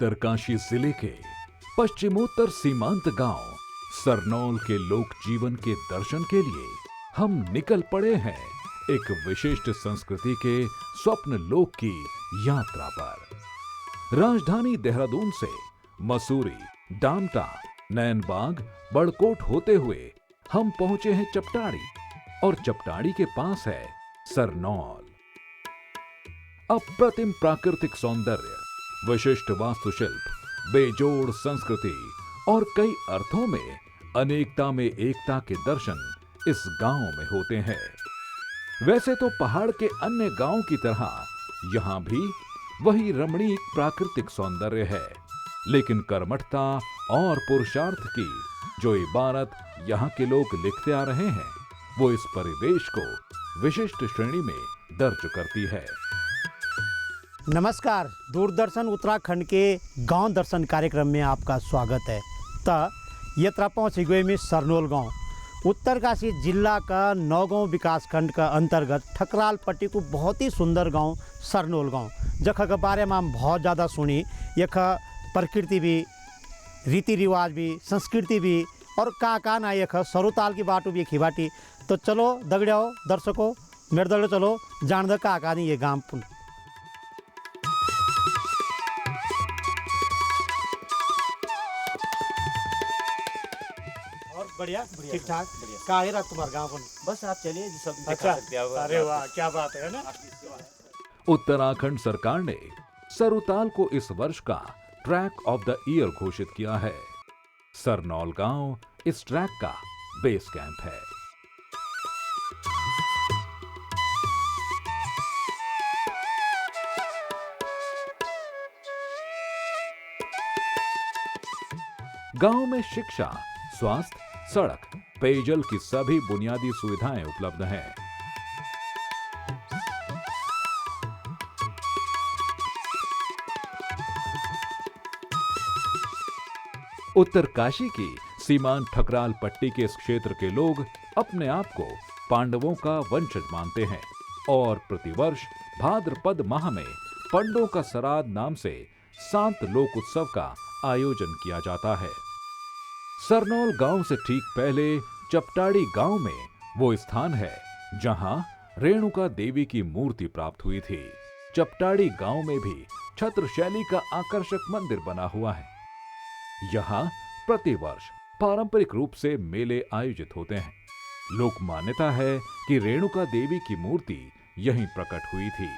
उत्तरकाशी जिले के पश्चिमोत्तर सीमांत गांव सरनौल के लोक जीवन के दर्शन के लिए हम निकल पड़े हैं एक विशिष्ट संस्कृति के स्वप्न लोक की यात्रा पर। राजधानी देहरादून से मसूरी, डामटा, नैनबाग, बड़कोट होते हुए हम पहुंचे हैं चपटाड़ी और चपटाड़ी के पास है सरनौल। अप्रतिम प्राकृतिक सौंदर्य, विशिष्ट वास्तुशिल्प, बेजोड़ संस्कृति और कई अर्थों में अनेकता में एकता के दर्शन इस गांव में होते हैं। वैसे तो पहाड़ के अन्य गांव की तरह यहां भी वही रमणीक प्राकृतिक सौंदर्य है, लेकिन कर्मठता और पुरुषार्थ की जो इबारत यहां के लोग लिखते आ रहे हैं, वो इस परिवेश को विशिष्ट श्रेणी में दर्ज करती है। नमस्कार, दूरदर्शन उत्तराखंड के गांव दर्शन कार्यक्रम में आपका स्वागत है। यात्रा पहुँच गए में सरनौल गांव, उत्तरकाशी जिला का नौगांव विकास खंड का अंतर्गत ठकराल पट्टी को बहुत ही सुंदर गांव सरनौल गांव, जख के बारे में हम बहुत ज़्यादा सुनी। यख प्रकृति भी, रीति रिवाज भी, संस्कृति भी और का ना यख सरुताल की बाटू भी खिबाटी। तो चलो दगड़ियाओ दर्शकों, मेरे दगड़े चलो जान द का नहीं ये गांव। बढ़िया, ठीक ठाक, का है रहा तुम्हारा गाँव? बस आप चलिए सब अच्छा, दिखा सकते हैं। अरे वाह, क्या बात है ना। उत्तराखंड सरकार ने सरुताल को इस वर्ष का ट्रैक ऑफ द ईयर घोषित किया है। सरनौल गांव इस ट्रैक का बेस कैंप है। गांव में शिक्षा, स्वास्थ्य, सड़क, पेयजल की सभी बुनियादी सुविधाएं उपलब्ध हैं। उत्तरकाशी की सीमांत ठकराल पट्टी के इस क्षेत्र के लोग अपने आप को पांडवों का वंशज मानते हैं और प्रतिवर्ष भाद्रपद माह में पंडों का सराद नाम से सांत लोक उत्सव का आयोजन किया जाता है। सरनौल गांव से ठीक पहले चपटाड़ी गांव में वो स्थान है जहां रेणुका देवी की मूर्ति प्राप्त हुई थी। चपटाड़ी गांव में भी छत्र शैली का आकर्षक मंदिर बना हुआ है। यहाँ प्रतिवर्ष पारंपरिक रूप से मेले आयोजित होते हैं। लोक मान्यता है कि रेणुका देवी की मूर्ति यहीं प्रकट हुई थी।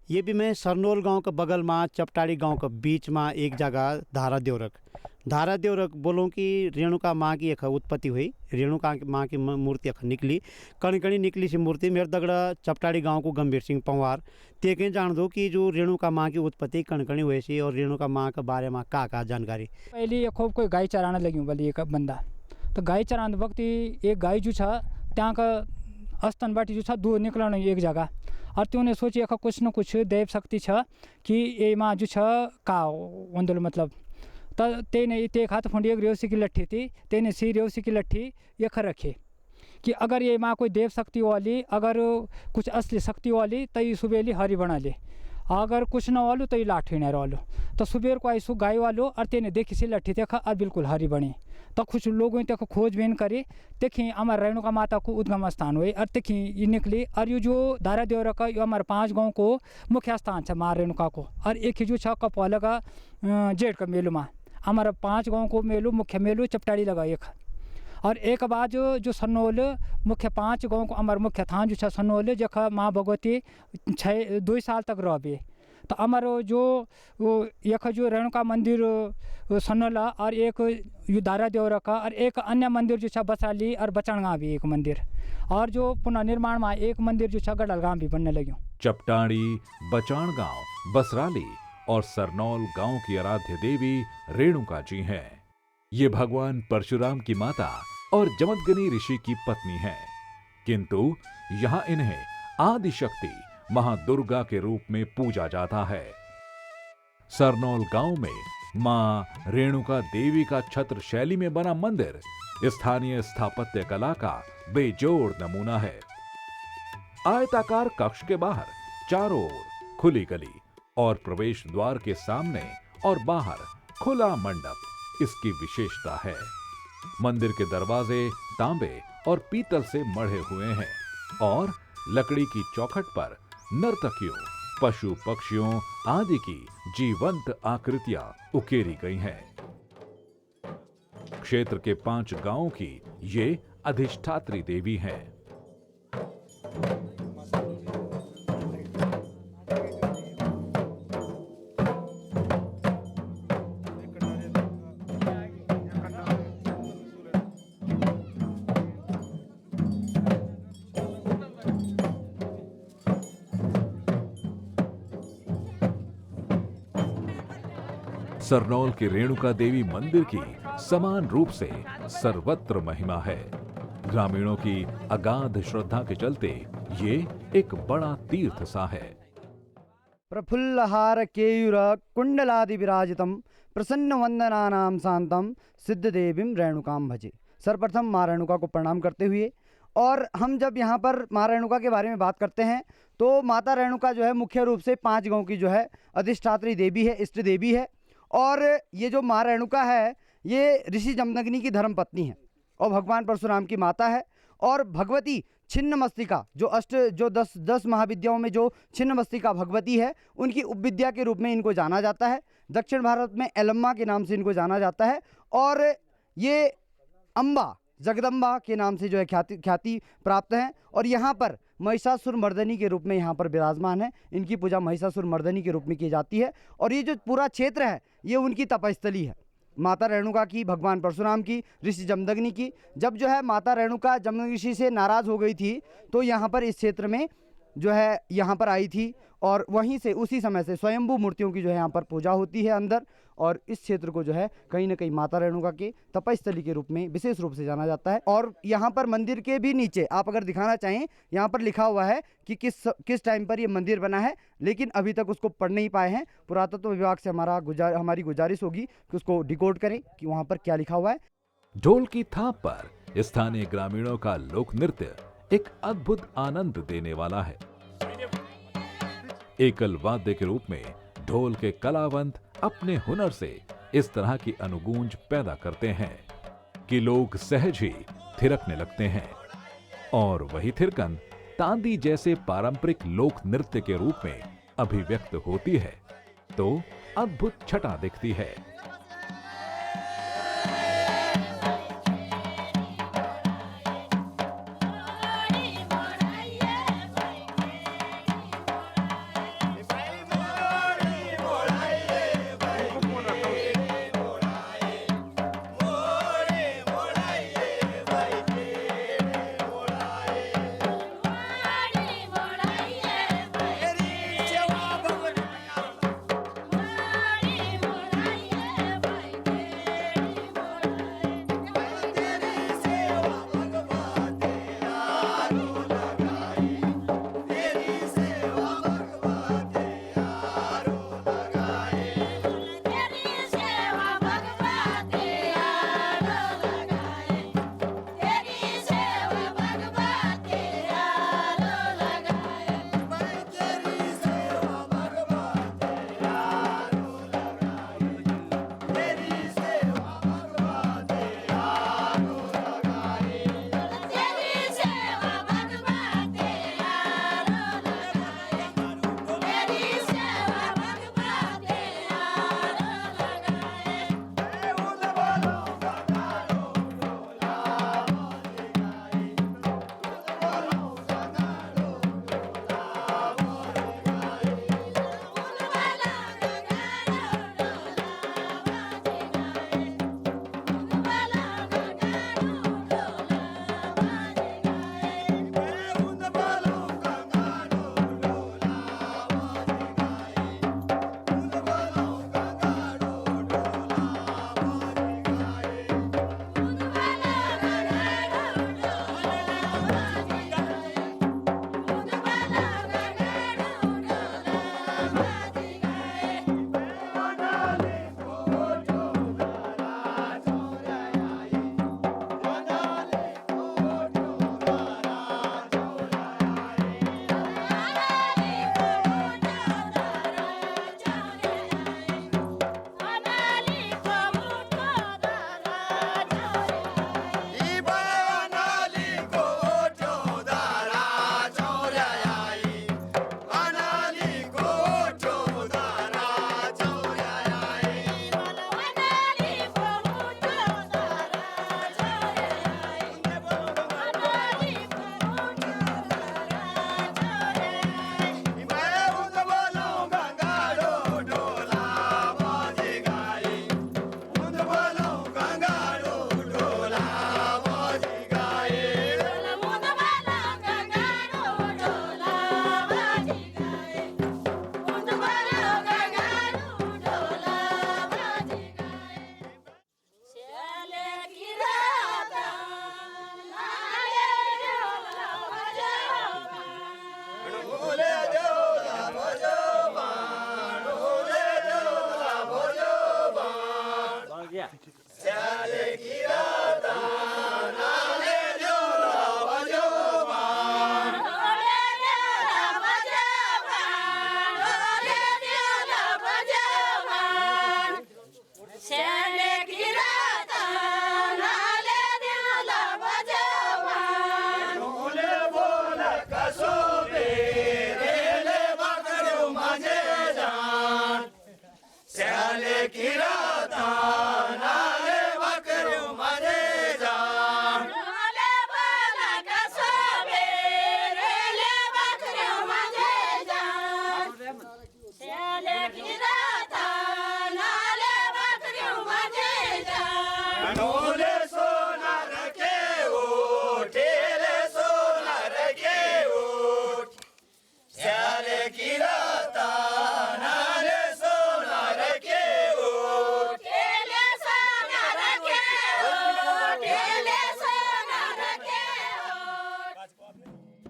ये भी मैं सरनौल गांव के बगल में चपटाड़ी गांव के बीच में एक जगह धारा देवरक बोलों कि रेणुका माँ की एक उत्पत्ति हुई। रेणुका माँ की मूर्ति एक निकली, कणी निकली सी मूर्ति। मेरे दगड़ा चपटाड़ी गांव को गंभीर सिंह पंवार ते कहीं जान दो कि जो रेणुका माँ की उत्पत्ति कणी हुई सी और रेणुका माँ के बारे में का जानकारी। पहले ये खूब कोई गाय चराने लगी बोली एक बंदा, तो गाय चराने वक्त एक गाय जो त्या का स्तन बाटी जो दूध निकलन एक जगह और त्यों सोची कुछ न कुछ दैव शक्ति कि ये माँ जो का वंदल मतलब तेने ते हाथ फंडी एक रेवसी की लट्ठी थी, तेने सी रेवसी की लट्ठी ये रखे कि अगर ये माँ कोई देव शक्ति वाली, अगर कुछ असली शक्ति वाली तो ये सुबेली हरी बना ले, अगर कुछ न वालू तो ये लाठी न वालो। तो सुबेर को आई सु गाय वालो और तेने देखी सी लट्ठी देखा और बिल्कुल हरी बनी। तो कुछ लोगों ने खोजबीन करी, देखी हमारे रेणुका माता को उद्गम स्थान हुई और देखी ये निकली। और ये जो धारा देवरा का ये हमारे 5 गाँव को मुख्य स्थान है माँ रेणुका को। और एक ही जो कपवाला का जेठ का मेलू माँ हमारा 5 गाँव को मेलू मुख्य मेलू चपटाड़ी लगा एक। और एक बाद जो सरनौल मुख्य 5 गाँव को हमारे मुख्य थान जो सरनौल जख माँ भगवती 2 साल तक रहे। तो हमारो जो यख जो रेणुका मंदिर सनोला और एक यू दारा देवरा का और एक अन्य मंदिर जो बसाली और बचाणगांव भी एक मंदिर, और जो पुनः निर्माण में एक मंदिर जो गड़लगांव भी बनने लगे। चपटाड़ी, बचाणगांव, बसराली और सरनौल गांव की आराध्य देवी रेणुका जी हैं। ये भगवान परशुराम की माता और जमदग्नि ऋषि की पत्नी हैं, किंतु यहाँ इन्हें आदि शक्ति महादुर्गा के रूप में पूजा जाता है। सरनौल गांव में मां रेणुका देवी का छत्र शैली में बना मंदिर स्थानीय स्थापत्य कला का बेजोड़ नमूना है। आयताकार कक्ष के बाहर चारों ओर खुली गली और प्रवेश द्वार के सामने और बाहर खुला मंडप इसकी विशेषता है। मंदिर के दरवाजे तांबे और पीतल से मढ़े हुए हैं और लकड़ी की चौखट पर नर्तकियों, पशु पक्षियों आदि की जीवंत आकृतियां उकेरी गई हैं। क्षेत्र के 5 गांवों की ये अधिष्ठात्री देवी हैं। सरनौल की रेणुका देवी मंदिर की समान रूप से सर्वत्र महिमा है। ग्रामीणों की अगाध श्रद्धा के चलते ये एक बड़ा तीर्थ सा है। प्रफुल्लहार केयूर कुंडलादि विराजितम प्रसन्न वंदनानाम शांतम सिद्ध देवीम रेणुकाम भजे। सर्वप्रथम माँ रेणुका को प्रणाम करते हुए, और हम जब यहाँ पर माँ रेणुका के बारे में बात करते हैं तो माता रेणुका जो है मुख्य रूप से 5 गांव की जो है अधिष्ठात्री देवी है, इष्ट देवी है। और ये जो माँ रेणुका है ये ऋषि जमदग्नि की धर्म पत्नी है और भगवान परशुराम की माता है। और भगवती छिन्नमस्तिका जो 10 महाविद्याओं में जो छिन्नमस्तिका भगवती है उनकी उपविद्या के रूप में इनको जाना जाता है। दक्षिण भारत में एलम्मा के नाम से इनको जाना जाता है और ये अम्बा जगदम्बा के नाम से जो है ख्याति प्राप्त है। और यहाँ पर महिषासुर मर्दनी के रूप में यहाँ पर विराजमान है। इनकी पूजा महिषासुर मर्दनी के रूप में की जाती है। और ये जो पूरा क्षेत्र है ये उनकी तपस्थली है, माता रेणुका की, भगवान परशुराम की, ऋषि जमदग्नि की। जब जो है माता रेणुका जमदग्नि ऋषि से नाराज हो गई थी तो यहाँ पर इस क्षेत्र में जो है यहाँ पर आई थी और वहीं से उसी समय से स्वयंभू मूर्तियों की जो है यहाँ पर पूजा होती है अंदर। और इस क्षेत्र को जो है कहीं ना कहीं माता रेणुका के तपस्थली के रूप में विशेष रूप से जाना जाता है। और यहाँ पर मंदिर के भी नीचे आप अगर दिखाना चाहें, यहाँ पर लिखा हुआ है कि किस टाइम पर ये मंदिर बना है, लेकिन अभी तक उसको पढ़ नहीं पाए हैं। पुरातत्व विभाग से हमारी गुजारिश होगी कि उसको डिकोड करें कि वहाँ पर क्या लिखा हुआ है। ढोल की थाप पर स्थानीय ग्रामीणों का लोक नृत्य एक अद्भुत आनंद देने वाला है। एकल वाद्य के रूप में ढोल के कलावंत अपने हुनर से इस तरह की अनुगूंज पैदा करते हैं कि लोग सहज ही थिरकने लगते हैं। और वही थिरकन तांदी जैसे पारंपरिक लोक नृत्य के रूप में अभिव्यक्त होती है तो अद्भुत छटा दिखती है।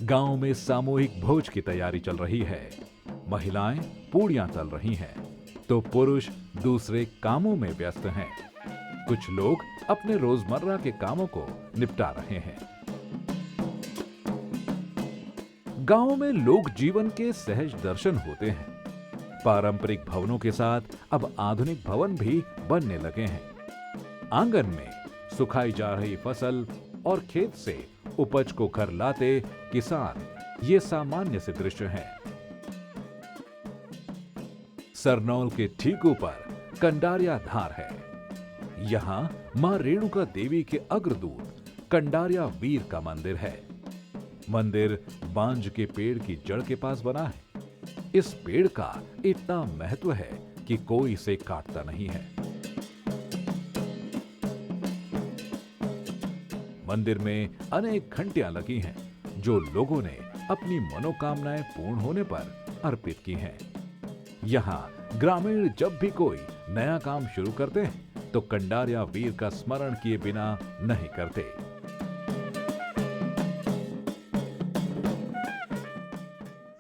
गांव में सामूहिक भोज की तैयारी चल रही है। महिलाएं पूड़ियां तल रही हैं, तो पुरुष दूसरे कामों में व्यस्त हैं। कुछ लोग अपने रोजमर्रा के कामों को निपटा रहे हैं। गांव में लोक जीवन के सहज दर्शन होते हैं। पारंपरिक भवनों के साथ अब आधुनिक भवन भी बनने लगे हैं। आंगन में सुखाई जा रही फसल और खेत से उपज को घर लाते किसान, ये सामान्य से दृश्य हैं। सरनौल के ठीक ऊपर कंडारिया धार है। यहां मां रेणुका देवी के अग्रदूत कंडारिया वीर का मंदिर है। मंदिर बांज के पेड़ की जड़ के पास बना है। इस पेड़ का इतना महत्व है कि कोई इसे काटता नहीं है। मंदिर में अनेक घंटियां लगी हैं, जो लोगों ने अपनी मनोकामनाएं पूर्ण होने पर अर्पित की हैं। यहाँ ग्रामीण जब भी कोई नया काम शुरू करते हैं तो कंडारिया वीर का स्मरण किए बिना नहीं करते।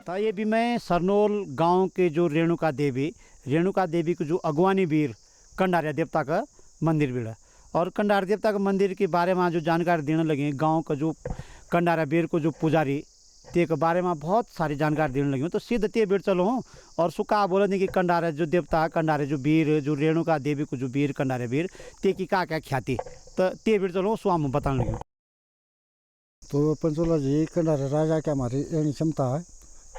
तो ये भी मैं सरनौल गांव के जो रेणुका देवी को जो अगवानी वीर कंडारिया देवता का मंदिर भी है। और कंडारिया देवता का मंदिर के बारे में जो जानकारी देने लगे, गांव का जो कंडारिया वीर को जो पुजारी ते के बारे में बहुत सारी जानकारी देने लगी। तो सीधे ते बेट चलो हूँ और सुखा बोले नहीं कि कंडारिया जो देवता, कंडारिया जो वीर, जो रेणुका देवी को जो वीर कंडारिया वीर ते की क्या ख्याति, तो ते बेट चलो स्वाम बताने लगे। तो पंचोला जी कंडारिया राजा की हमारी एनी क्षमता है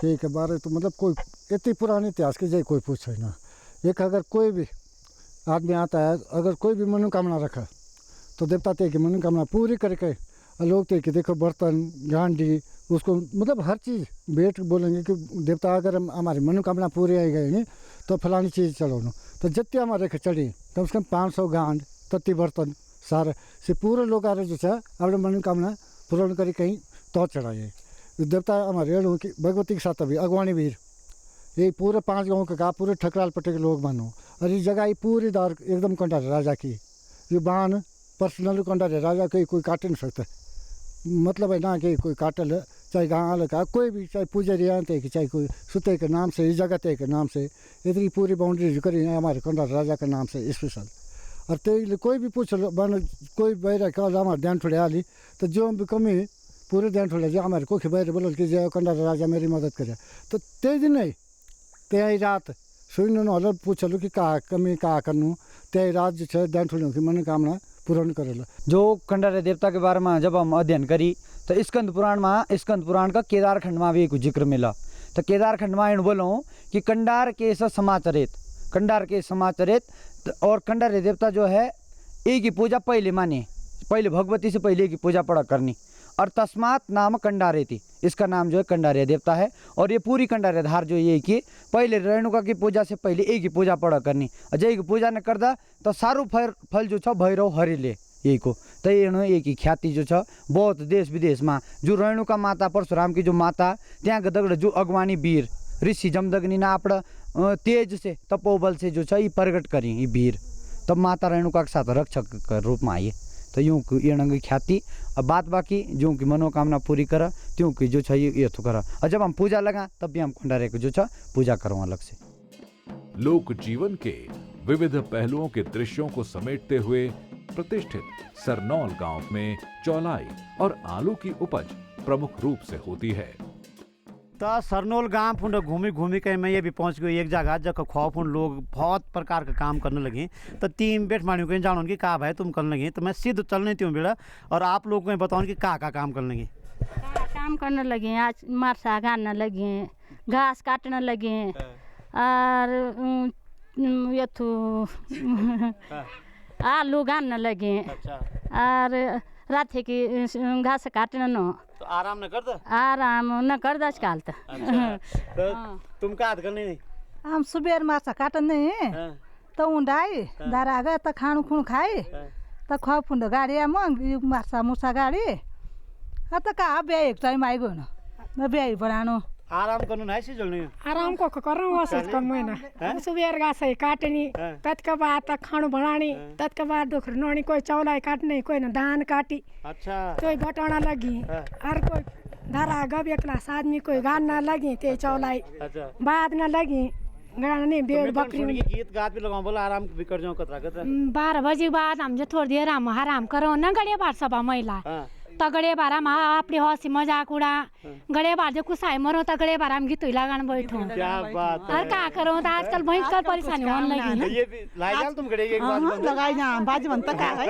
कि के बारे तो मतलब कोई इतनी पुरानी इतिहास की जय कोई पूछे ना। एक अगर कोई भी आदमी आता है, अगर कोई भी मनोकामना रखा तो देवता ते की मनोकामना पूरी करके लोग ते कि देखो बर्तन गांडी उसको मतलब हर चीज़ बेट बोलेंगे कि देवता अगर हमारी मनोकामना पूरी आई गई नहीं तो फलानी चीज़ चलो न। तो जितने हमारे चढ़ी कम से कम 500 गांड तत्ती बर्तन सारे से पूरे लोग आ रहे जो है अपने मनोकामना पूर्ण करी कहीं तो चढ़ाइए। देवता हमारे रेणु की भगवती के साथ अभी अगवानी वीर ये पूरे 5 गाँव के कहा पूरे ठकराल पट्टे के लोग मानो। और ये जगह ये पूरी दार एकदम कंडारिया राजा की, ये बान पर्सनल कंडारिया राजा के कोई काट नहीं सकता। मतलब है ना कि कोई काटल चाहे गाँव का कोई भी, चाहे पुजारी आते कि चाहे कोई सुते के नाम से, इस जगह ते के नाम से इतनी पूरी बाउंड्री करी है हमारे कंडारिया राजा के नाम से स्पेशल। और ते कोई भी पूछ लो बन कोई बैर का हमारे ध्यान थोड़े आली तो जो भी कमी पूरे ध्यान थोड़े जो हमारे कोई बैर बोलो कि जो कंडारिया राजा मेरी मदद करे तो ते दिन नहीं ते आई रात सुन हल पूछ लो कि का कमी का करनू ते रात जो है ध्यान थोड़ी की मनोकामना पूर्ण करेला। जो कंडारिया देवता के बारे में जब हम अध्ययन करी तो स्कंद पुराण का केदार खंड में भी एक जिक्र मिला। तो केदार खंड में इन बोलो कि कंडार के समाचरित और कंडारिया देवता जो है एक ही पूजा पहले भगवती से पहले की पूजा पड़ा करनी और तस्मात नाम कंडारे थी, इसका नाम जो है कंडारिया देवता है। और ये पूरी कंडारिया धार जो ये कि पहले रेणुका की पूजा से पहले एक ही पूजा पड़ा करनी और जय की पूजा न करदा तो सारू फल जो है भैरव हरि ले यही को। तो ये एक ही ख्याति जो है बहुत देश विदेश में जो रेणुका माता परशुराम की जो माता त्या दगड़ जो अगवानी वीर ऋषि जमदग्नि ना अपना तेज से तपोबल से जो है प्रकट करी ये वीर तब माता रेणुका के साथ रक्षक के रूप में आई। तो यूँ की ख्याति अब बात बाकी जो की मनोकामना पूरी करा त्यों की जो ये तो करा। और जब हम पूजा लगा तब भी हम कंडारिया को जो पूजा करो अलग से। लोक जीवन के विविध पहलुओं के दृश्यों को समेटते हुए प्रतिष्ठित सरनौल गांव में चौलाई और आलू की उपज प्रमुख रूप से होती है। तो सरनौल गांव फुंड घूमी के मैं ये भी पहुंच गई एक जगह जब खौफुंड लोग बहुत प्रकार का काम करने लगे। तो तीन बैठ मानी को जानो कि का भाई तुम करने लगे तो मैं सीधे चलने त्यों बेड़ा और आप लोग को बताओ कि का काम करने लगे। काम करने लगे, आज मरसा गाड़ने लगे, घास काटने लगे और ये तो आलू गाड़ने लगे और रात की घास काटने न तो आराम न कर आजकल तो तुम का करने हम सुबेर माछा काटने तो उंडाई दारा गए तो खाणु खुण खाई तो खा फुंड गाड़ी म माछा मुसा गाड़ी तो कहा ब्याह टाइम आई गयो न ब्याह बनानो आराम करनु नहीं सी जल्नी आराम को करनु वसत कमैना सुबेर गाछै काटनी तत्का बाद खाणु बनानी तत्का बाद दोखर नोनी कोई चौलाई काटने कोई न धान काटी अच्छा कोई घटाना लगी और कोई धारा गब एकला आदमी कोई गान ना लगी ते चौलाई अच्छा बाद ना लगी गाना नहीं बेड़ बकरी सुन के गीत गात भी लगाऊं बोला आराम भी कर जाऊं कतरा कतरा 12 बजे बाद हम जो थोड़ी देर हम आराम करो ना गड़े बार सभा महिला हाँ तगड़े बार हम अपने हंसी मजाक उड़ा गड़े बार जो कुछ आए मरो तगड़े बार हम गीत लगान बैठो क्या बात और क्या करो तो आजकल भयंकर परेशानी होने लगी ना ये भी लाइजाल तुम करेंगे एक बात लगाई ना बाज बनता का है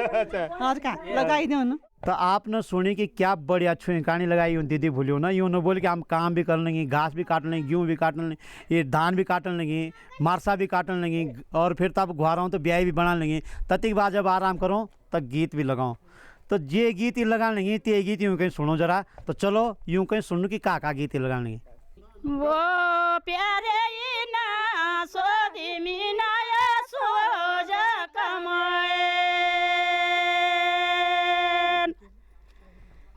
और का लगाई दो ना। तो आपने सुनी कि क्या बढ़िया छुई कहानी लगाई उन दीदी भूलियो ना यूँ न बोल के हम काम भी कर लेंगे घास भी काट लेंगे गेहूँ भी काट लेंगे ये धान भी काटने लेंगे मारसा भी काटने लेंगे और फिर तब घर आऊँ तो ब्याह भी बना लेंगे ततिक बाद जब आराम करो तब गीत भी लगाऊँ तो ये गीत ही लगा लेंगे ते गीत यूँ कहीं सुनो जरा तो चलो यूँ कहीं सुनो कि का गीत ही लगा लेंगे। वो प्यारे ना सोदी मीना या सोजा कमाए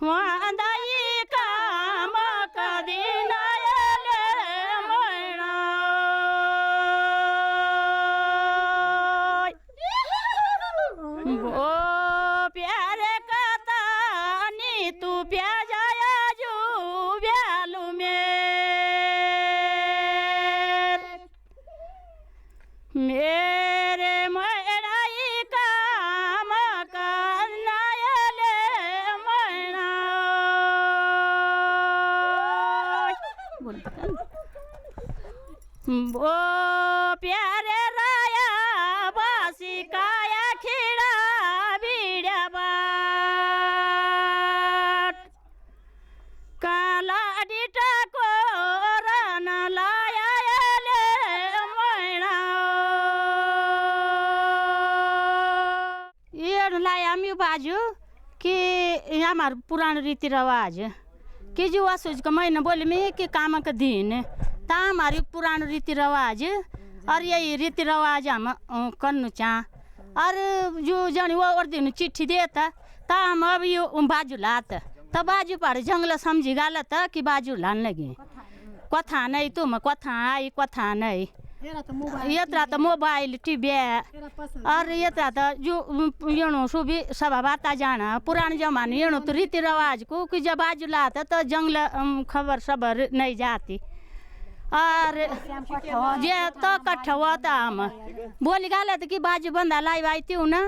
वांदाई काम कदीना ले मोना वो प्यारे कतानी तू प्या जाया जो व्यालू मेरे मराई काम करना ले मना वो प्यारे राया बासी काया खिड़ा बीड़ा बाट काला डिटा को रन लाया ले मना ये लाया मी बाजू कि हमार पुरानो रीति रिवाज कि जो असोज का महीना बोले में कि काम का दिन ता हमारी पुरानो रीति रिवाज और यही रीति रिवाज हम करना चाह और जो जानी वो और दिन चिट्ठी देता ता हम अब यो बाजू लात तो बाजू पर जंगल समझी गालत कि बाजू लान लगे कथा नहीं तुम कथा आई कथा नहीं यत्रा तो मोबाइल टीवी और यत्रा तो जो येणो सो भी सभा बाता जाना पुराने जमाने येणो तो रीति रिवाज को कि जब बाजू लाता तो जंगल खबर सबर नहीं जाती और जे तो कट्ठा होता हम बोली गालत कि बाजू बंदा लाई आती हूँ ना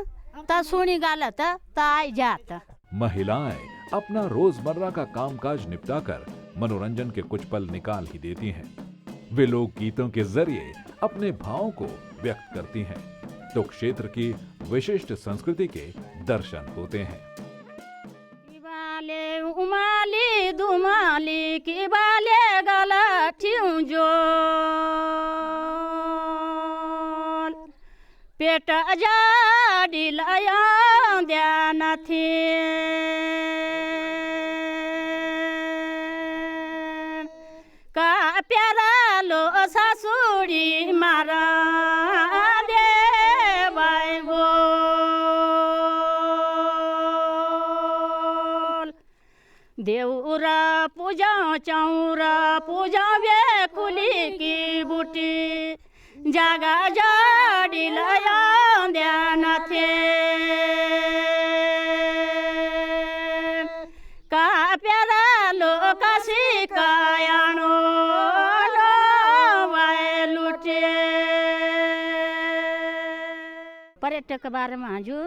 तो सुनी गालत तो आई जाता। महिलाएं अपना रोजमर्रा का कामकाज निपटाकर मनोरंजन के कुछ पल निकाल ही देती हैं। वे लोक गीतों के जरिए अपने भावों को व्यक्त करती हैं, तो क्षेत्र की विशिष्ट संस्कृति के दर्शन होते हैं। बाले उमाली दुमाली की बाले गलठियों जो पेट जाडी लाया ध्यान थी का प्यारा लो सासुड़ी मारा दे भाई बोल देउरा पूजा चौरा पूजा वे कुली की बूटी जागा जाडी लाया ध्यान थे का प्यारा लो काशी कायानो लो वाए लुटे पर्यटक के बारे में जो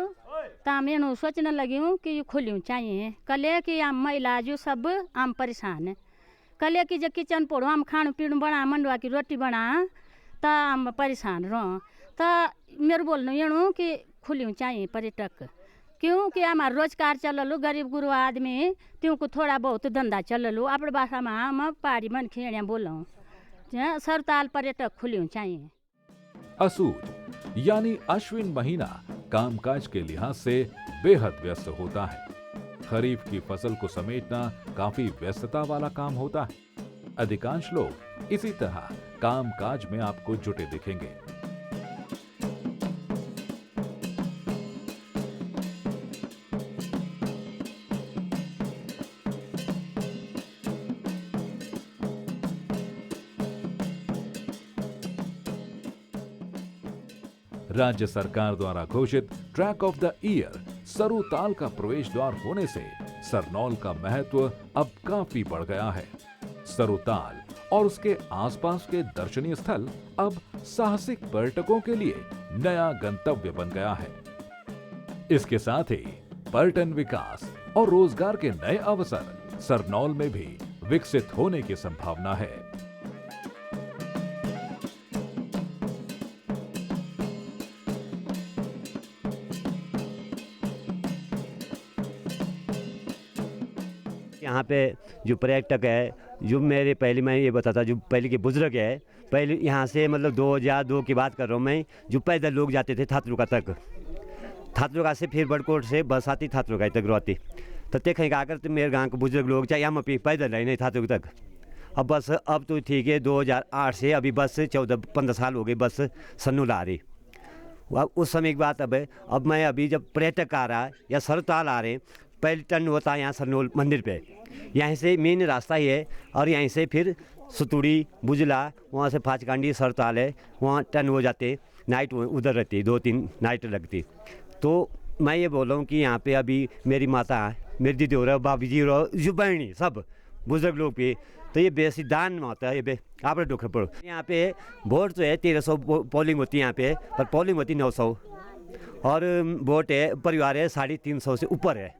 तामेनु सोचने लगी हूँ कि ये खुलियों चाहिए कले कि हम महिला जो सब हम परेशान है कले कि जो किचन पोड़ो हम खान पीण बना मंडवा की रोटी बना तो हम परेशान रहो तो मेरे बोलना ये कि खुलियों चाहिए पर्यटक क्योंकि हमारा रोजगार चललू गरीब गुरु आदमी त्यों को थोड़ा बहुत धंधा चललू अपने भाषा में हम पहाड़ी मन खेड़िया बोलूँ सरताल पर्यटक खुलियों चाहिए। असूद यानी अश्विन महीना कामकाज के लिहाज से बेहद व्यस्त होता है। खरीफ की फसल को समेटना काफी व्यस्तता वाला काम होता है। अधिकांश लोग इसी तरह कामकाज में आपको जुटे दिखेंगे। राज्य सरकार द्वारा घोषित ट्रैक ऑफ द ईयर सरू ताल का प्रवेश द्वार होने से सरनौल का महत्व अब काफी बढ़ गया है। सरुताल और उसके आसपास के दर्शनीय स्थल अब साहसिक पर्यटकों के लिए नया गंतव्य बन गया है। इसके साथ ही पर्यटन विकास और रोजगार के नए अवसर सरनौल में भी विकसित होने की संभावना है। यहाँ पे जो पर्यटक है, जो मेरे पहले मैं ये बताता, जो पहले के बुजुर्ग है, पहले यहाँ से मतलब 2002 की बात कर रहा हूँ मैं, जो पैदल लोग जाते थे थातरुका तक, थातरुका से फिर बड़कोट से बस आती थातरुका तक रोती, तो देखें क्या करते मेरे गांव के बुजुर्ग लोग चाहे हम पे पैदल रहे नहीं थातरुक तक। अब बस अब तो ठीक है 2008 से अभी बस 14-15 साल हो गए बस सरनौल आ रही। अब उस समय की बात अब मैं अभी जब पर्यटक आ रहा है या सरताल आ रहे हैं, पहले टर्न होता है यहाँ सरनौल मंदिर पे, यहाँ से मेन रास्ता ही है और यहीं से फिर सुतुड़ी बुजला, वहाँ से फाचकांडी सरताल है, वहाँ टर्न हो जाते, नाइट उधर रहती, 2-3 नाइट लगती। तो मैं ये बोल रहा हूँ कि यहाँ पे अभी मेरी माता मेरी दीदी हो रहा है, बाबी जी हो रहा है, जो बहनी सब बुजुर्ग लोग पे, तो ये बेसी दान में होता है, ये आप दुख पड़ो। यहाँ पे वोट तो है 1300 पोलिंग होती है यहाँ पे, पर पोलिंग होती 900 और वोट है परिवार है 350 से ऊपर है।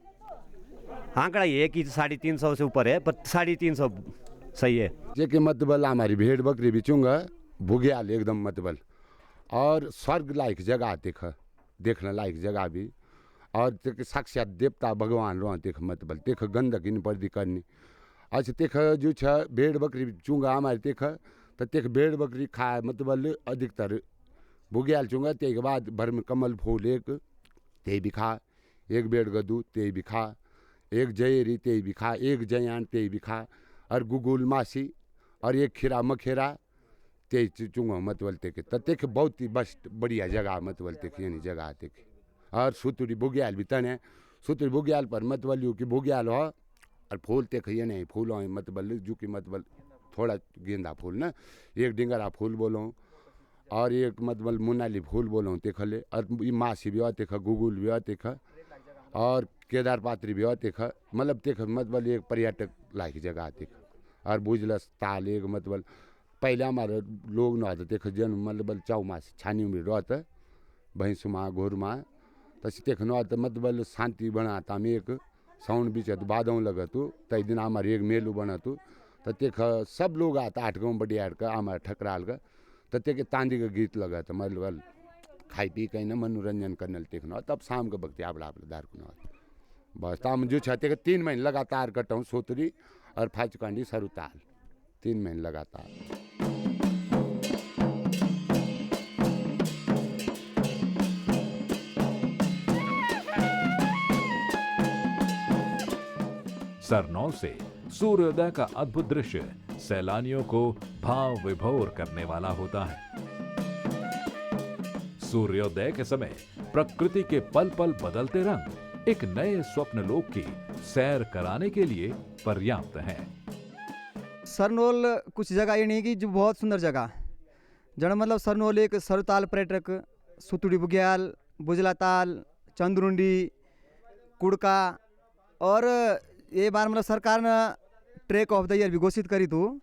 आंकड़ा ये है कि 350 से ऊपर है, पर 350 सही है। जे के मतबल हमारी भेड़ बकरी बिचूंगा भुगियाल एकदम मतबल, और स्वर्ग लायक जगह देखने लायक जगह भी, और साक्षात देवता भगवान रो देख मतबल देख गंदगी नहीं पड़ती करनी। अच्छा देख जो छ भेड़ बकरी चूंगा हमारे देख, तो देख भेड़ बकरी खाए मतबल अधिकतर भुगियाल चूंगा, ते के बाद भर में कमल फूल एक ते भी खा, एक बेड़ गदू ते भी खा, एक जयरी ते भी खा, एक जयान ते भी खा, और गुगुल मासी और एक खीरा मखेरा ते चूंगा मतबल ते के तक बहुत ही बस्ट बढ़िया जगह मतबल ते यानी जगह ते। और सुतुड़ी बुगियाल भी तन है, सुतुड़ी बुगियाल पर मतबल यू कि बुगियाल हो और फूल ते ये नहीं फूल हो मतबल जो कि मतबल थोड़ा गेंदा फूल ना, एक डिंगरा फूल बोलो और एक मतबल मुनाली फूल बोलो तेखले, और मासी भी हो तेख, गुगुल भी हो तेख, और केदार पात्री भी हो तेख, मतलब तेख मतबल एक पर्यटक लायक जगह तेख। और बुझलस ताल एक मतबल पहले हमारे लोग न होते तेख जन मतलब चौमास छानी में रहता भैंसुमा घोरमा, तसी तेख न होता मतबल शांति बनाता में एक साउंड बीच बादों लगतु, तई दिन हमारे एक मेलू बनतु, तो तेख सब लोग आता 8 गाँव बढ़िया का हमारे ठकराल का, तो तेके तांदी का गीत लगा था मतलब खाई पी कहीं ना मनोरंजन करने देखना, तब शाम के वक्त आप दार को बस ताम जो छते 3 महीने लगातार कटाऊँ सोतरी और फाचकांडी सरुताल 3 महीने लगातार। सरनौल से सूर्योदय का अद्भुत दृश्य सैलानियों को भाव विभोर करने वाला होता है। सूर्योदय के समय प्रकृति के पल पल बदलते रंग एक नए स्वप्न लोक की सैर कराने के लिए पर्याप्त हैं। सरनौल कुछ जगह ये नहीं कि जो बहुत सुंदर जगह जन मतलब सरनौल एक सरुताल पर्यटक सुतुड़ी बुग्याल बुजलाताल चंद्रुंडी कुड़का, और ये बार मतलब सरकार ने ट्रैक ऑफ द ईयर भी घोषित करी थी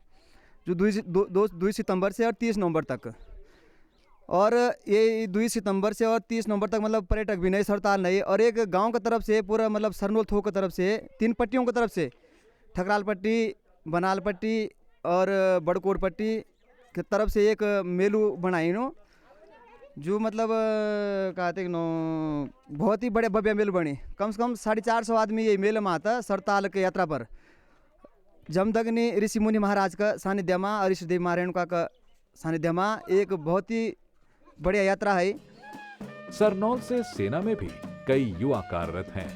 जो 2 सितंबर से और 30 नवंबर तक, और ये 2 सितंबर से और 30 नवंबर तक मतलब पर्यटक भी नहीं सरताल नहीं, और एक गांव की तरफ से पूरा मतलब सरनौल थोक की तरफ से 3 पट्टियों की तरफ से ठकराल पट्टी बनाल पट्टी और बड़कोट पट्टी की तरफ से एक मेलू बनाई नो, जो मतलब कहते नो बहुत ही बड़े भव्य मेल बने, कम से कम 450 आदमी ये मेल में आता सरताल के यात्रा पर। जमदग्नि ऋषि मुनि महाराज का सानिध्य में और ऋषिदेव महारेणुका का सानिध्य में एक बहुत ही बढ़िया यात्रा है। सरनौल से सेना में भी कई युवा कार्यरत हैं।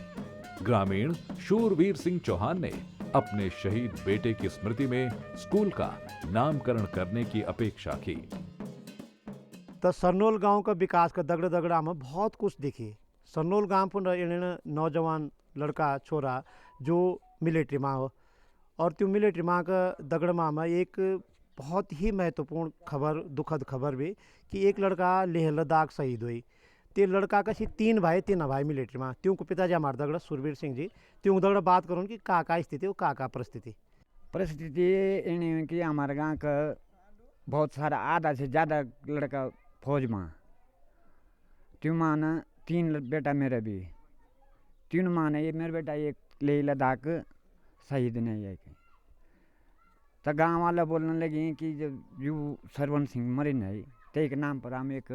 ग्रामीण शूरवीर सिंह चौहान ने अपने शहीद बेटे की स्मृति में स्कूल का नामकरण करने की अपेक्षा की। तो सरनौल गांव का विकास का दगड़ दगड़ा में बहुत कुछ देखिए। सरनौल गांव पर नौजवान लड़का छोरा जो मिलिट्री में हो, और त्यो मिलिट्री माँ का दगड़ माँ में एक बहुत ही महत्वपूर्ण खबर दुखद खबर भी कि एक लड़का लेह लद्दाख शहीद हुई। ते लड़का कशी 3 भाई मिलिट्री में त्यों को पिताजी हमारे दगड़ा सुरवीर सिंह जी त्यों दगड़ा बात करूँ कि का स्थिति हो का परिस्थिति इन कि हमारे गाँव का बहुत सारा आधा से ज़्यादा लड़का फौज में त्यों माना 3 बेटा मेरे भी 3 माना ये मेरा बेटा एक ले लद्दाख शहीद नहीं है तो गाँव वाला बोलने लगे कि जब यू सरवन सिंह मरे नहीं तो एक नाम पर हम एक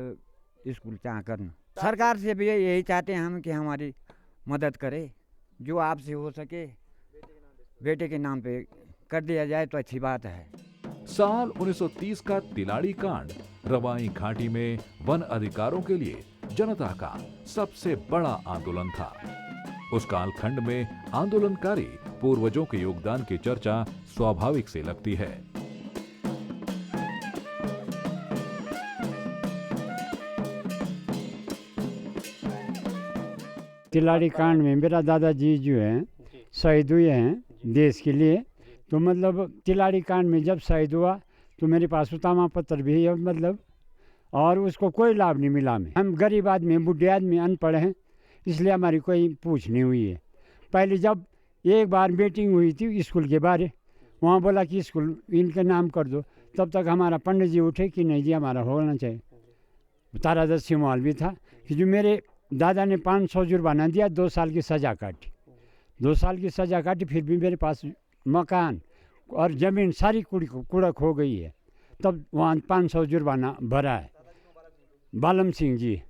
स्कूल चाह करना सरकार से भी यही चाहते हैं हम कि हमारी मदद करे जो आपसे हो सके बेटे के नाम पे कर दिया जाए तो अच्छी बात है। साल 1930 का तिलाड़ी कांड रवाई घाटी में वन अधिकारों के लिए जनता का सबसे बड़ा आंदोलन था। उस कालखंड में आंदोलनकारी पूर्वजों के योगदान की चर्चा स्वाभाविक से लगती है। तिलाड़ी कांड में मेरा दादाजी जो है शहीद हुए हैं देश के लिए। तो मतलब तिलाड़ी कांड में जब शहीद हुआ तो मेरे पास उतामा पत्र भी है मतलब, और उसको कोई लाभ नहीं मिला। हम गरीब आदमी बुढ़े आदमी अनपढ़ हैं, इसलिए हमारी कोई पूछ नहीं हुई है। पहले जब एक बार मीटिंग हुई थी स्कूल के बारे, वहाँ बोला कि स्कूल इनके नाम कर दो, तब तक हमारा पंडित जी उठे कि नहीं जी हमारा होना चाहिए। तारादर्शी माहौल भी था कि जो मेरे दादा ने 500 जुर्माना दिया, 2 साल की सज़ा काटी। 2 साल की सज़ा काटी, फिर भी मेरे पास मकान और ज़मीन सारी कुड़क हो गई है। तब वहाँ 500 जुर्माना भरा है बालम सिंह जी।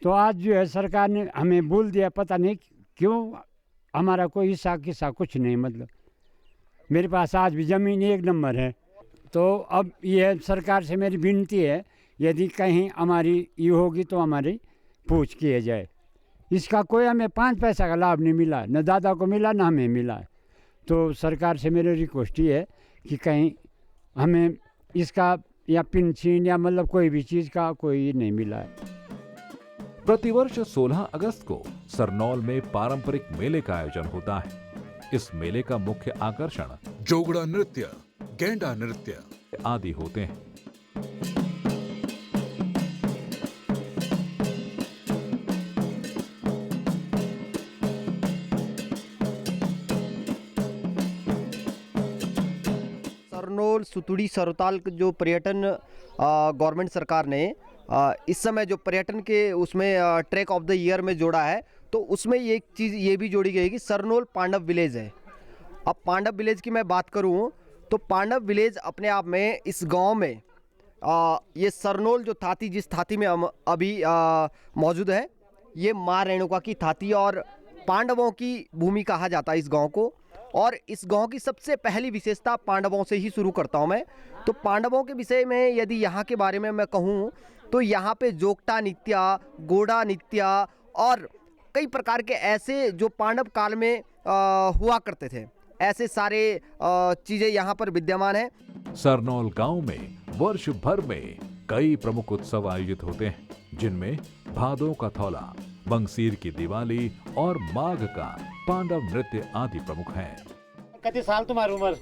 तो आज जो है सरकार ने हमें बोल दिया, पता नहीं क्यों हमारा कोई हिस्सा किस्सा कुछ नहीं। मतलब मेरे पास आज भी ज़मीन 1 नंबर है। तो अब यह सरकार से मेरी विनती है, यदि कहीं हमारी ये होगी तो हमारी पूछ किए जाए। इसका कोई हमें 5 पैसा का लाभ नहीं मिला, न दादा को मिला न हमें मिला। तो सरकार से मेरी रिक्वेस्ट ये है कि कहीं हमें इसका या पेंशन या मतलब कोई भी चीज़ का कोई नहीं मिला है। प्रतिवर्ष 16 अगस्त को सरनौल में पारंपरिक मेले का आयोजन होता है। इस मेले का मुख्य आकर्षण जोगड़ा नृत्य, गेंडा नृत्य आदि होते हैं। सरनोल सुतुड़ी सरोताल जो पर्यटन गवर्नमेंट सरकार ने इस समय जो पर्यटन के उसमें ट्रैक ऑफ द ईयर में जोड़ा है, तो उसमें ये एक चीज़ ये भी जोड़ी गई कि सरनोल पांडव विलेज है। अब पांडव विलेज की मैं बात करूं तो पांडव विलेज अपने आप में इस गांव में ये सरनोल जो थाती जिस थाती में हम अभी मौजूद है, ये माँ रेणुका की थाती और पांडवों की भूमि कहा जाता है इस गांव को। और इस गांव की सबसे पहली विशेषता पांडवों से ही शुरू करता हूं मैं। तो पांडवों के विषय में यदि यहाँ के बारे में मैं कहूँ तो यहाँ पे जोगटा नृत्य, गोड़ा नृत्य और कई प्रकार के ऐसे जो पांडव काल में हुआ करते थे, ऐसे सारे चीज़ें यहाँ पर विद्यमान हैं। सरनौल गांव में वर्ष भर में कई प्रमुख उत्सव आयोजित होते हैं, जिनमें भादों का थौला, बंगसीर की दिवाली और माघ का पांडव नृत्य आदि प्रमुख हैं। कितने साल तुम्हारी उम्र?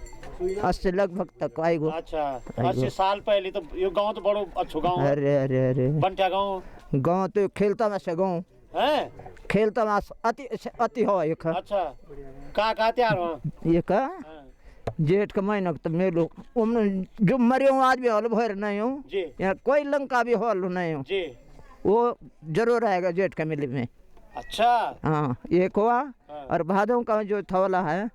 80 लगभग तक आएगो। अच्छा, 80 साल पहले तो ये गांव तो बड़ो अच्छा गांव है। अरे अरे अरे बनटा गांव तो खेलता में से गांव है, खेलता में अति हो एक। अच्छा, का तैयार हो ये का जेठ का महीना तो मेलो जो मरे हो आदमी हॉल भर नहीं हो या कोई लंका भी हॉल नहीं हो जी, वो जरूर आएगा जेठ का मेले में। अच्छा, हाँ एक हुआ। और भादों का जो थौला है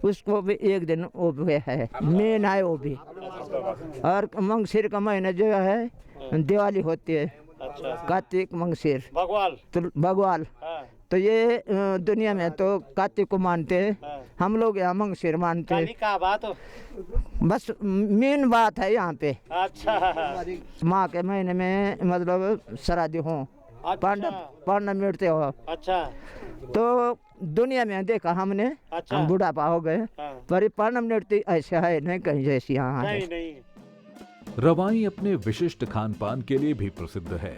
उसको भी एक दिन वो भी है, मेन है वो भी। और मंगसिर का महीना जो है दिवाली होती है। अच्छा, कार्तिक मंगसिर भगवाल तो भगवाल। तो ये दुनिया में तो कार्तिक को मानते हैं, हम लोग यहाँ मंगसिर मानते हैं। क्या बात हो? बस मेन बात है यहाँ पे। अच्छा, माँ के महीने में मतलब श्राद्ध हो, पांडव मिटते हो। अच्छा, तो दुनिया में देखा हमने। अच्छा, हम बुढ़ापा हो गए पर पांडव नृत्य ऐसे है नहीं कहीं जैसी यहाँ है। नहीं। रवाई अपने विशिष्ट खान पान के लिए भी प्रसिद्ध है।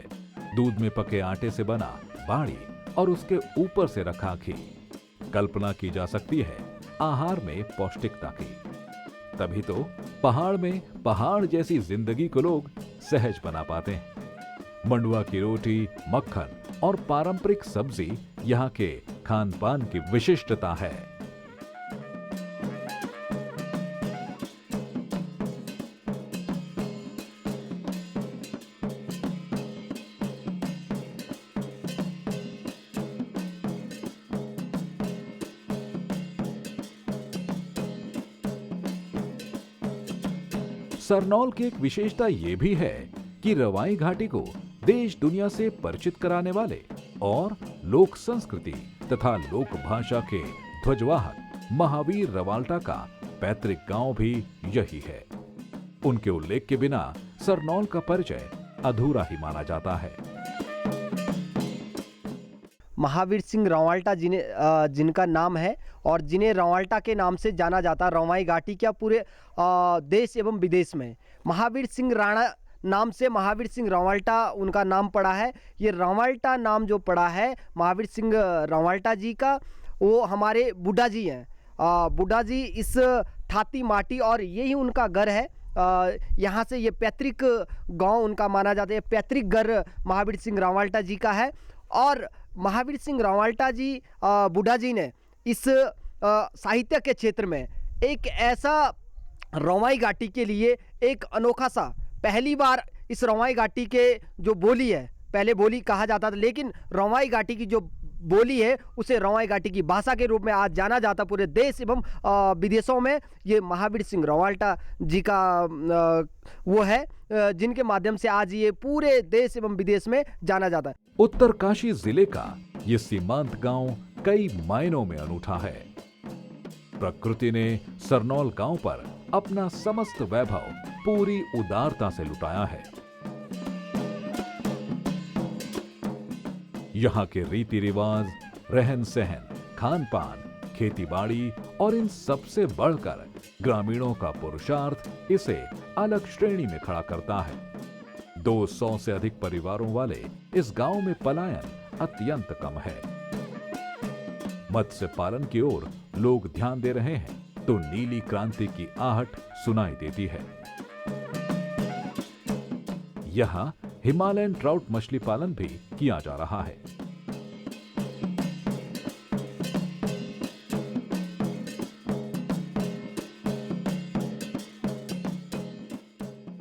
दूध में पके आटे से बना बाड़ी और उसके ऊपर से रखा घी। कल्पना की जा सकती है आहार में पौष्टिकता की। तभी तो पहाड़ में पहाड़ जैसी जिंदगी को लोग सहज बना पाते हैं। मंडुआ की रोटी, मक्खन और पारंपरिक सब्जी यहाँ के खान पान की विशिष्टता है। सरनौल की एक विशेषता ये भी है कि रवाई घाटी को देश दुनिया से परिचित कराने वाले और लोक संस्कृति तथा लोक भाषा के ध्वजवाहक महावीर रवाल्टा का पैतृक गांव भी यही है। उनके उल्लेख के बिना सरनौल का परिचय अधूरा ही माना जाता है। महावीर सिंह रवाल्टा जिनका नाम है और जिन्हें रवाल्टा के नाम से जाना जाता है रवाई घाटी क्या पूरे देश एवं विदेश में। महावीर सिंह राणा नाम से महावीर सिंह रवाल्टा उनका नाम पड़ा है। ये रवाल्टा नाम जो पड़ा है महावीर सिंह रवाल्टा जी का, वो हमारे बुढ़ा जी हैं। बुढ़ा जी इस ठाती माटी और यही उनका घर है। यहाँ से ये पैतृक गांव उनका माना जाता है। पैतृक घर महावीर सिंह रवाल्टा जी का है और महावीर सिंह रवाल्टा जी बुढ़ा जी ने इस साहित्य के क्षेत्र में एक ऐसा रवाई घाटी के लिए एक अनोखा सा, पहली बार इस रवाई घाटी के जो बोली है, पहले बोली कहा जाता था लेकिन रवाई घाटी की जो बोली है उसे रवाई घाटी की भाषा के रूप में आज जाना जाता पूरे देश एवं विदेशों में। ये महावीर सिंह रवाल्टा जी का वो है जिनके माध्यम से आज ये पूरे देश एवं विदेश में जाना जाता है। उत्तरकाशी जिले का ये सीमांत गांव कई मायनों में अनूठा है। प्रकृति ने सरनौल गांव पर अपना समस्त वैभव पूरी उदारता से लुटाया है। यहाँ के रीति रिवाज, रहन सहन, खान पान, खेती बाड़ी और इन सबसे बढ़कर ग्रामीणों का पुरुषार्थ इसे अलग श्रेणी में खड़ा करता है। 200 से अधिक परिवारों वाले इस गांव में पलायन अत्यंत कम है। मत्स्य पालन की ओर लोग ध्यान दे रहे हैं तो नीली क्रांति की आहट सुनाई देती है। यहाँ हिमालयन ट्राउट मछली पालन भी किया जा रहा है।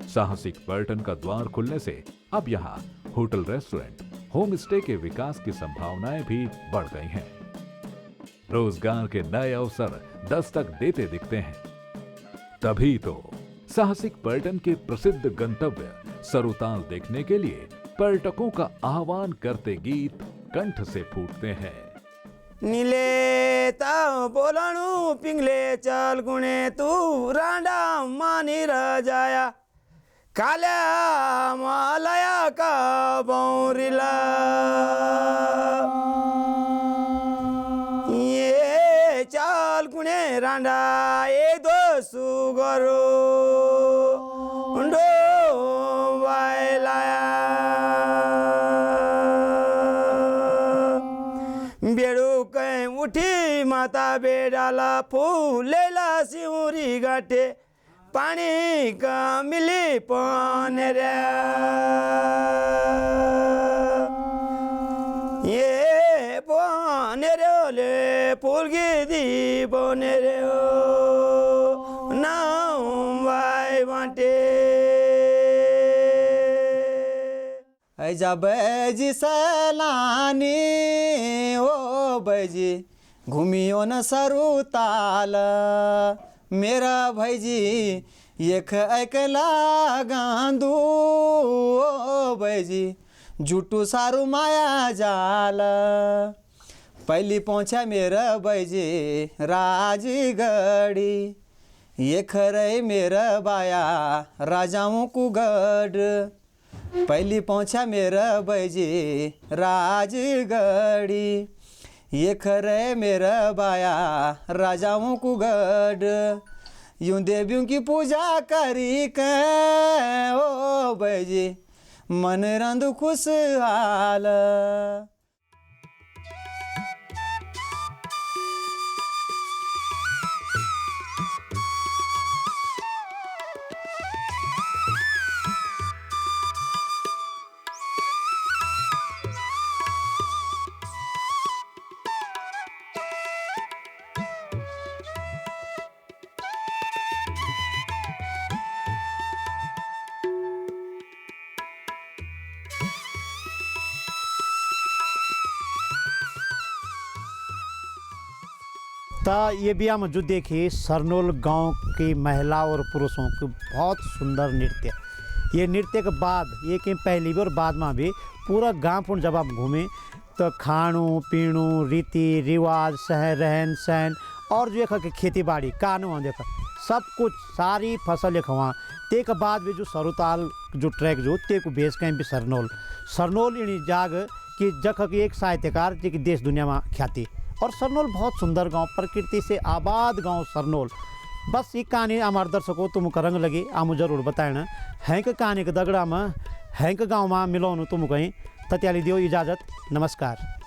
साहसिक पर्यटन का द्वार खुलने से अब यहाँ होटल, रेस्टोरेंट, होम स्टे के विकास की संभावनाएं भी बढ़ गई हैं। रोजगार के नए अवसर दस्तक देते दिखते हैं। तभी तो साहसिक पर्यटन के प्रसिद्ध गंतव्य सरुताल देखने के लिए पर्यटकों का आह्वान करते गीत कंठ से फूटते हैं। नीले ताव बोलाणु पिंगले चल गुणे तू रांडा मानी रह जाया काल्या मालया का बौरिला ये चाल गुणे रांडा ए दो सुगरो उंडो वायलाया बेड़ू कहीं उठी माता बेडाला फूलेला सिउरी गाटे पानी का मिली पाने रे ये पाने रे ले फूल की दी पाने रे ओ नाम वाई बांटे ऐजा बैजी सलानी ओ बैजी घूमियो न सरुताल मेरा भैजी एक अकला गांधू ओ बैजी जुटू सारू माया जाल पहली पहुँचा मेरा बैजी राजगढ़ी ये खरे मेरा बाया राजाओं को गढ़ पहली पहुँचा मेरा बैजी राजगढ़ी ये खरे मेरा बाया राजाओं को गढ़ यूं देवियों की पूजा करी के ओ बैजी मन रंद खुशहाल। तो ये भी हम जो देखे सरनोल गांव की महिला और पुरुषों की बहुत सुंदर नृत्य। ये नृत्य के बाद ये कि पहली भी और बाद में भी पूरा गांव पूर्ण जब आप घूमें तो खाणु पीणु रीति रिवाज शहर रहन सहन और जो एक खेती बाड़ी कानून देखा सब कुछ सारी फसल एक वहाँ ते के बाद भी जो सरुताल जो ट्रैक जो ते को बेस कैंप भी सरनोल इनी जाग कि जख की एक साहित्यकार जो कि देश दुनिया में ख्याति। और सरनोल बहुत सुंदर गांव प्रकृति से आबाद गांव सरनोल। बस ये कहानी हमारे दर्शकों तुम रंग लगी आमू जरूर बताएना हैंक कहानी के दगड़ा में हैंक गाँव में मिलो तुम कहीं तत्याली दियो इजाज़त। नमस्कार।